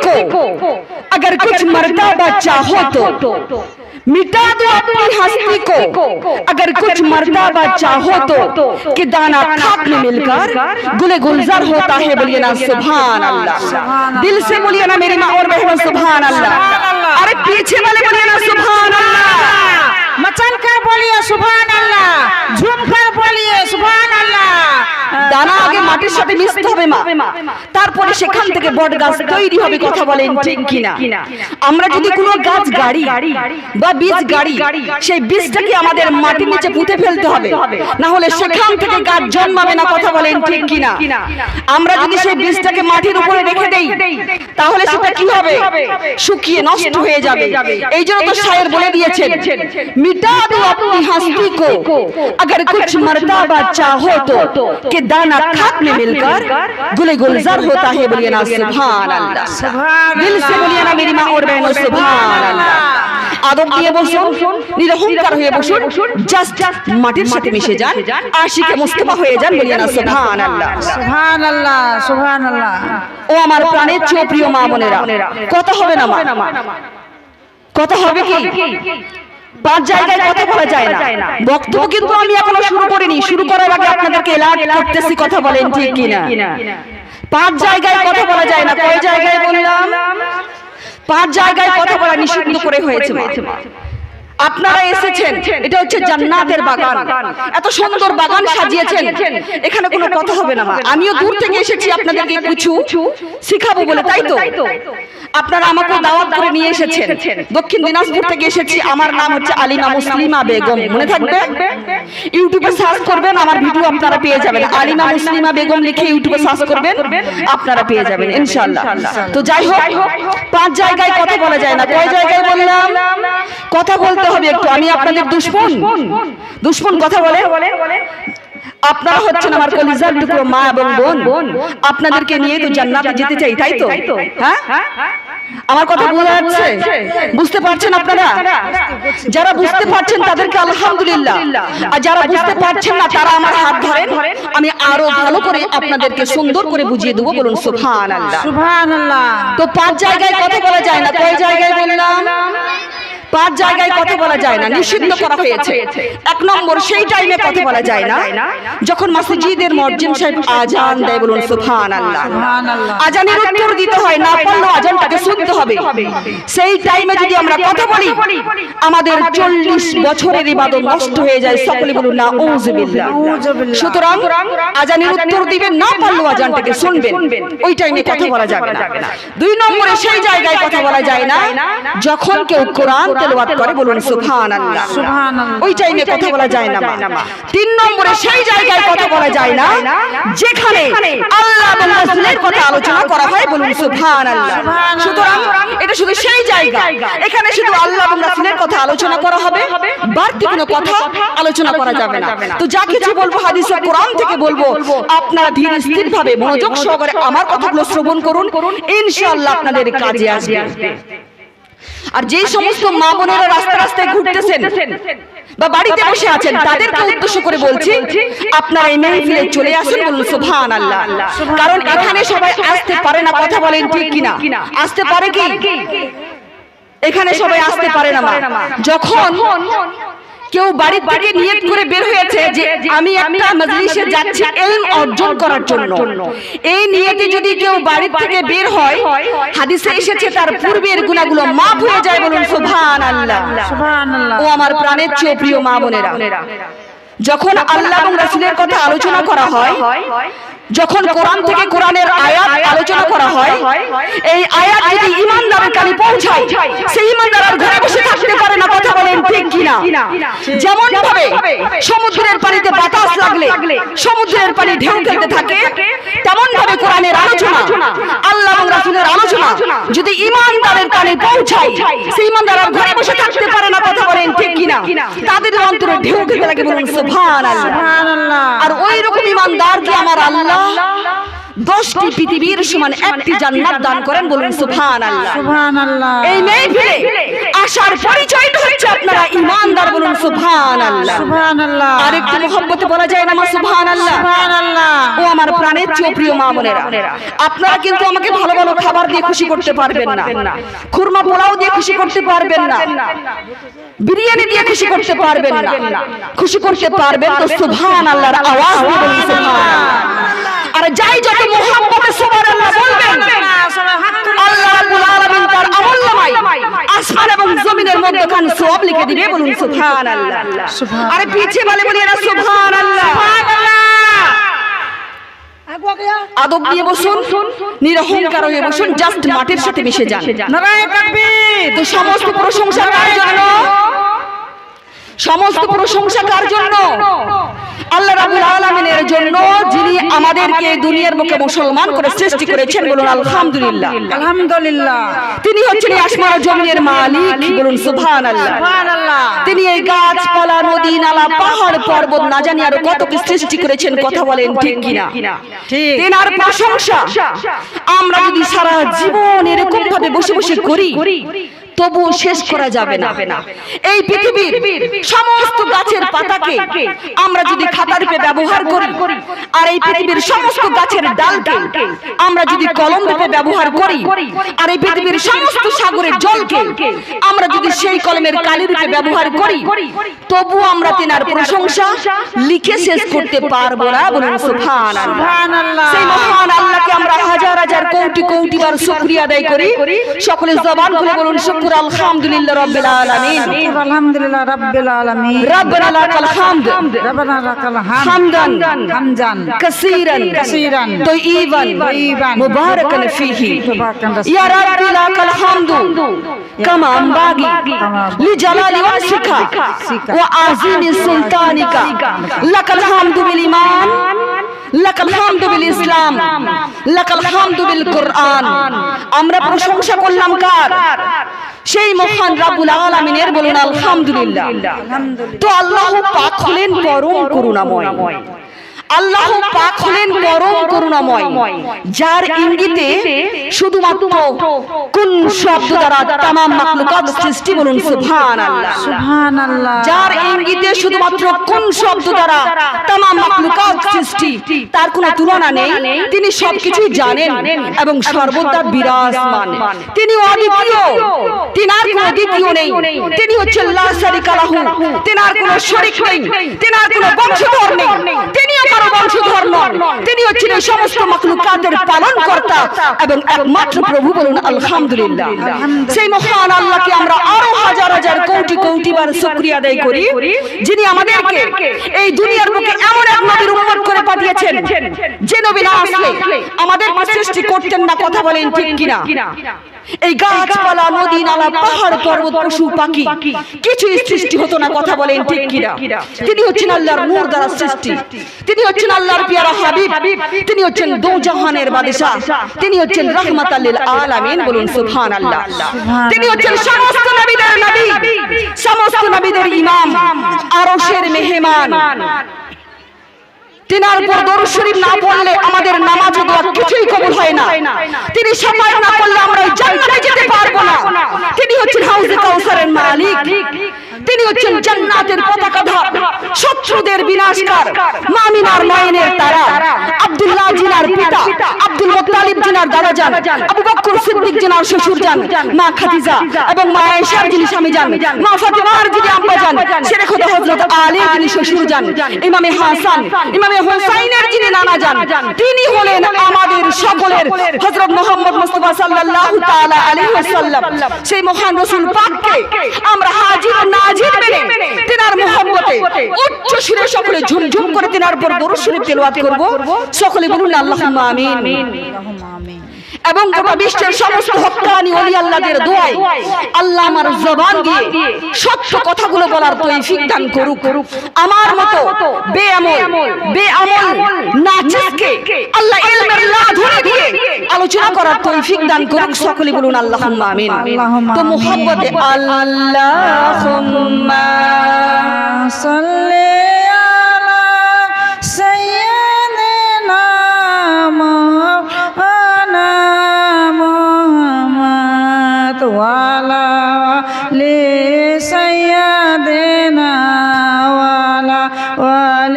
को अगर कुछ मर्तबा चाहो तो मिटा दो अपनी हस्ती को अगर कुछ मर्तबा चाहो तो कि दाना खाक में मिलकर गुले गुलजार होता है। बोलिए ना सुभान अल्लाह, दिल से बोलिए ना मेरी माँ और बहनों सुभान अल्लाह। अरे पीछे वाले बोलिए ना सुभान अल्लाह, मचल कर बोलिए सुभान अल्लाह, झूम कर बोलिए सुभान अल्लाह। দানা আগে মাটির সাথে মিশতে হবে মা, তারপরে সেখান থেকে বট গাছ তৈরি হবে। কথা বলেন ঠিক কিনা? আমরা যদি কোনো গাছ গাড়ি বা বীজ গাড়ি, সেই বীজটাকে আমাদের মাটির নিচে পুঁতে ফেলতে হবে, না হলে সেখান থেকে গাছ জন্মাবে না। কথা বলেন ঠিক কিনা? আমরা যদি সেই বীজটাকে মাটির উপরে রেখে দেই তাহলে সেটা কি হবে? শুকিয়ে নষ্ট হয়ে যাবে। এই জন্য তো শায়ের বলে দিয়েছেন, মিটা দো अपनी हस्ती को अगर कुछ मर्तबा चाहो तो कि दाना खाक में मिलकर गुले गुलजार होता है। बोलिए ना सुभान अल्लाह, दिल से बोलिए ना मेरी माँ और बहनों सुभान अल्लाह। আদব দিয়ে বসুন, নিরহংকার হয়ে বসুন, জাস্ট মাটির সাথে মিশে যান, আশিকে মুস্তাফা হয়ে যান। বলিয়ে না সুবহান আল্লাহ, সুবহান আল্লাহ, সুবহান আল্লাহ। ও আমার প্রাণের চেয়ে প্রিয় মা বোনেরা, কথা হবে না মা? কথা হবে কি? পাঁচ জায়গায় কথা বলা যায় না। বক্তব্য কিন্তু আমি এখনো শুরু করিনি, শুরু করার আগে আপনাদেরকে এলান করতেছি। কথা বলেন ঠিক কিনা? পাঁচ জায়গায় কথা বলা যায় না। কয় জায়গায় বললাম? পাঁচ জায়গায় কথা বলা নিষিদ্ধ করে হয়েছে। আপনারা এসেছেন, এটা হচ্ছে জান্নাতের বাগান, এত সুন্দর বাগান সাজিয়েছেন, এখানে কোনো কথা হবে না মা। আমিও দূর থেকে এসেছি আপনাদেরকে কিছু শিখাবো বলে, তাই তো? আপনারা আমাকে দাওয়াত করে নিয়ে এসেছেন। দক্ষিণ দিনাজপুর থেকে এসেছি। আমার নাম হচ্ছে আলিমা মুসলিমা বেগম, মনে থাকবে। ইউটিউবে সার্চ করবেন, আমার ভিডিও আপনারা পেয়ে যাবেন। আলিমা মুসলিমা বেগম লিখে ইউটিউবে সার্চ করবেন, আপনারা পেয়ে যাবেন ইনশাআল্লাহ। তো যাই হোক, পাঁচ জায়গায় কথা বলা যায় না। কয় জায়গায় বললাম? কথা বলতে হবে একটু। আমি আপনাদের দুশমন কথা বলে? আপনারা হচ্ছেন আমার কলিজার টুকরো মা এবং বোন, আপনাদেরকে নিয়ে তো জান্নাতে যেতে চাই, তাই তো? হ্যাঁ, আমার কথা বোঝা যাচ্ছে? বুঝতে পারছেন আপনারা? যারা বুঝতে পারছেন তাদেরকে আলহামদুলিল্লাহ, আর যারা বুঝতে পারছেন না তারা আমার হাত ধরেন, আমি আরো ভালো করে আপনাদেরকে সুন্দর করে বুঝিয়ে দেবো। বলুন সুবহানাল্লাহ, সুবহানাল্লাহ। তো পাঁচ জায়গায় কথা বলা যায় না। কয় জায়গায় বললাম? পাঁচ জায়গায় কথা বলা যায় না, নিষিদ্ধ করা হয়েছে। এক নম্বর, সেই টাইমে কথা বলা যায় না যখন মসজিদের মুয়াজ্জিন সাহেব আজান দেয়। বলুন সুবহানাল্লাহ। আজানের উত্তর দিতে হয়, না পারলেও আজানটাকে শুনতে হবে। সেই টাইমে যদি আমরা কথা বলি আমাদের 40 বছরের ইবাদত নষ্ট হয়ে যায়। সকলে বলুন নাউযুবিল্লাহ। সুতরাং আজানের উত্তর দিবেন, না পারলেও আজানটাকে শুনবেন, ওই টাইমে কথা বলা যাবে না। দুই নম্বরে, সেই জায়গায় কথা বলা যায় না যখন কেউ কোরআন তেলাওয়াত করে। বলুন সুবহানাল্লাহ, সুবহানাল্লাহ। ওই টাইমে কথা বলা যায় না। তিন নম্বরে, সেই জায়গায় কথা বলা যায় না যেখানে আল্লাহ এবং রাসূলের কথা আলোচনা করা হয়। বলুন সুবহানাল্লাহ। সুতরাং এটা শুধু সেই জায়গা, এখানে শুধু আল্লাহ এবং রাসূলের কথা আলোচনা করা হবে, বাড়তি কোনো কথা আলোচনা করা যাবে না। তো যা কিছু বলবো হাদিস ও কোরআন থেকে বলবো, আপনারা ধীর স্থির ভাবে মনোযোগ সহকারে আমার কথাগুলো শ্রবণ করুন, ইনশাআল্লাহ আপনাদের কাজে আসবে। আর যে সমস্ত মা বোনেরা রাস্তা রাস্তায় ঘুরতেছেন বা বাড়িতে বসে আছেন তাদেরকে উদ্দেশ্য করে বলছি, আপনারা এই মেহফিলে চলে আসুন। বলুন সুবহানাল্লাহ। কারণ এখানে সবাই আসতে পারে না। কথা বলেন ঠিক কিনা? আসতে পারে কি? এখানে সবাই আসতে পারে না। যখন কেউ বাড়ি থেকে নিয়ত করে বের হয়েছে যে আমি একটা মজলিসে যাচ্ছি ইলম অর্জন করার জন্য, এই নিয়তে যদি কেউ বাড়ি থেকে বের হয়, হাদিসে এসেছে তার পূর্বের গুনাহগুলো মাফ হয়ে যায়। বলুন সুবহানাল্লাহ, সুবহানাল্লাহ। ও আমার প্রাণের চেয়ে প্রিয় মা বোনেরা, যখন আল্লাহ এবং রাসূলের কথা আলোচনা করা হয়, যখন কোরআন থেকে কোরআনের আয়াত আলোচনা করা হয়, এই আয়াত যদি ঈমানদারের কানে পৌঁছায়, সেই ঈমানদার আর ঘরে বসে থাকতে পারে না। কথা বলেন ঠিক কিনা? যেমন ভাবে সমুদ্রের পানিতে বাতাস লাগলে সমুদ্রের পানি ঢেউ খেলতে থাকে, তেমন ভাবে কোরআনের আলোচনা, আল্লাহ এবং রাসূলের আলোচনা যদি ঈমানদারের কানে পৌঁছায়, সেই ঈমানদার আর ঘরে বসে থাকতে পারে না। কথা বলেন ঠিক কিনা? তাদের অন্তরে ঢেউ খেলতে লাগে। বলুন সুবহানাল্লাহ, সুবহানাল্লাহ। আর ওই রকম ঈমানদারকে আমার আল্লাহ 10টি পৃথিবীর সমান একটি জান্নাত দান করেন। বলুন সুবহানাল্লাহ, সুবহানাল্লাহ। এই মেহফিলে আসার পরিচয়টা হচ্ছে আপনারা ঈমানদার, বলুন সুবহানাল্লাহ। সুবহানাল্লাহ। আর একটু মহব্বতে বলা যায় না মা সুবহানাল্লাহ? সুবহানাল্লাহ। ও আমার প্রাণের চেয়ে প্রিয় মা বোনেরা, আপনারা কিন্তু আমাকে ভালো ভালো খাবার দিয়ে খুশি করতে পারবেন না, খুরমা পোলাও দিয়ে খুশি করতে পারবেন না, বিরিয়ানি দিয়ে খুশি করতে পারবেন না। খুশি করতে পারবেন তো সুবহানাল্লাহর আওয়াজ দিয়ে বলুন সুবহানাল্লাহ। আর যাই যত মহব্বতে সুবহানাল্লাহ বলবেন, আল্লাহ রাব্বুল আলামিন তার আমলনামায় আসমান এবং জমিনের মধ্যখানে সওয়াব লিখে দিবে, বলুন সুবহানাল্লাহ। আরে পিছে বলে বলি না সুবহানাল্লাহ। আদব নিয়ে বসুন, নিরহংকার হয়ে বসুন, জাস্ট মাটির সাথে মিশে যান। নারায়ে তাকবীর। তো সমস্ত প্রশংসা কার জন্য? সমস্ত প্রশংসা কার জন্য? আল্লাহ রাব্বুল আলামিনের জন্য, যিনি আমাদেরকে দুনিয়ার বুকে মুসলমান করে সৃষ্টি করেছেন, বলুন আলহামদুলিল্লাহ। আলহামদুলিল্লাহ। তিনি হচ্ছেন এই আসমান ও জমিনের মালিক, বলুন সুবহানাল্লাহ। সুবহানাল্লাহ। তিনি এই গাছপালা, নদী, নালা, পাহাড়, পর্বত, না জানি আরো কত কি সৃষ্টি করেছেন, কথা বলেন ঠিক কিনা? ঠিক। তেনার প্রশংসা আমরা যদি সারা জীবন এরকম ভাবে বসে বসে করি, তবু শেষ করা যাবে না। এই পৃথিবীর সমস্ত গাছের পাতাকে আমরা যদি খাতা রূপে ব্যবহার করি, আর এই পৃথিবীর সমস্ত গাছের ডালকে আমরা যদি কলম রূপে ব্যবহার করি, আর এই পৃথিবীর সমস্ত সাগরের জলকে আমরা যদি সেই কলমের কালি রূপে ব্যবহার করি, তবু আমরা তেনার প্রশংসা লিখে শেষ করতে পারবো না, বলুন সুবহানাল্লাহ। সুবহানাল্লাহ। সেই মহান আল্লাহকে আমরা হাজার হাজার কোটি কোটি বার শুকরিয়া আদায় করি। সকলে জবান খুলে বলুন শুকর আলহামদুলিল্লাহ রাব্বিল আলামিন। আলহামদুলিল্লাহ রাব্বিল আলামিন। রব্বানা লাকাল হামদ রব্বানা লাকাল হামদান হামদান কাসীরান কাসীরান তাইয়িবান তাইয়িবান মুবারাকান ফীহি। মুবারাকান ইয়া রাব্বি লাকাল হামদু কামা আমবাগি লিজালালি ওয়াসিকা ওয়া আযীমি সুলতানিকা। লাকাল হামদু বিল ঈমান, লাকাল হামদু বিল ইসলাম, লাকাল হামদু বিল কুরআন। আমরা প্রশংসা করলাম কার? সেই মহান রাব্বুল আলামিনের, বলুন আলহামদুলিল্লাহ। তো আল্লাহ পাক হলেন পরম করুণাময়। আল্লাহ পাক হলেন পরম করুণাময়, যার ইঙ্গিতে শুধুমাত্র কোন শব্দ দ্বারা তামাম মাখলুকাত সৃষ্টি, বলুন সুবহানাল্লাহ। সুবহানাল্লাহ। যার ইঙ্গিতে শুধুমাত্র কোন শব্দ দ্বারা তামাম মাখলুকাত সৃষ্টি, তার কোনো তুলনা নেই। তিনি সবকিছু জানেন এবং সর্বদা বিরাজমান। তিনি অদ্বিতীয়, তিনার কোনো দ্বিতীয় নেই। তিনি হচ্ছেন লা শারিকা লাহু, তিনার কোনো শরীক নেই, তিনার কোনো বংশধর নেই, তিনিও কারো বংশধর নন। তিনি হচ্ছেন এই সমস্ত মাখলুকাতের পালনকর্তা এবং একমাত্র প্রভু, বলুন আলহামদুলিল্লাহ। সেই মহান আল্লাহকে আমরা আরো হাজার হাজার কোটি কোটি বার শুকরিয়া আদায় করি, যিনি আমাদেরকে এই দুনিয়ার বুকে এমন এক নবীর উম্মত করে পাঠিয়েছেন, যে নবী না আসলে আমাদের সৃষ্টি করতেন না, কথা বলেন ঠিক কিনা? এই গাছপালা, নদী, নালা, পাহাড়, পর্বত, পশু, পাখি কিছুই সৃষ্টি হতো না, কথা বলেন ঠিক কিনা? তিনি হচ্ছেন আল্লাহর নূর দ্বারা সৃষ্টি। তিনি হচ্ছেন আল্লাহর পিয়ারা হাবিব। তিনি হচ্ছেন দো জাহানের বাদশা। তিনি হচ্ছেন রাহমাতাল লিল আলামিন, বলুন সুবহানাল্লাহ। তিনি হচ্ছেন সমস্ত নবীদের নবী, সমস্ত নবীদের ইমাম, আরশের মেহমান। তিনার উপর দরুদ শরীফ না পড়লে আমাদের নামাজ ও দোয়া কিছুই কবুল হয় না। তিনি শাফায়াত না করলে আমরা জান্নাতে যেতে পারবো না। তিনি হচ্ছেন হাউজে কাউসারের মালিক। তিনি হচ্ছেন জান্নাতের পতাকাধার, শত্রুদের বিনাশকার, মামিনার নয়নের তারা, আব্দুল্লাহ জিনার পিতা, আব্দুল মুত্তালিব জিনার দাদা যান, আবু বকর সিদ্দিক জিনার শ্বশুর যান, মা খাদিজা এবং মা আয়েশার যিনি স্বামী যান, মা ফাতেমার যিনি আম্মা যান, শেরে খোদা হযরত আলীর যিনি শ্বশুর যান, ইমামে হাসান, ইমামে হুসাইনের যিনি নানা যান, তিনি হলেন আমাদের সকলের হযরত মুহাম্মদ মুস্তাফা সাল্লাল্লাহু তাআলা আলাইহি ওয়াসাল্লাম। সেই মহান রাসূল পাককে আমরা হাজির নাজির মেনে তিনার মুহাব্বতে উচ্চ সুরে সকলে ঝুমঝুম করে তিনার উপর দরুদ শরীফ তেলাওয়াত করব। সকলে বলুন আল্লাহুম্মা আমিন। এবং গোটা বিশ্বের সমস্ত হক্কানি ওলি আল্লাহদের দোয়ায় আল্লাহ আমার জবান দিয়ে সত্য কথাগুলো বলার তৌফিক দান করুক। আমার মতো বেআমল নাচিসকে আল্লাহ ইলমের লাধুরী দিয়ে আলোচনা করার তৌফিক দান করুক। সকলে বলুন আল্লাহুম্মা আমিন। তো মুহাব্বতে আল্লাহুম্মা সাল্লি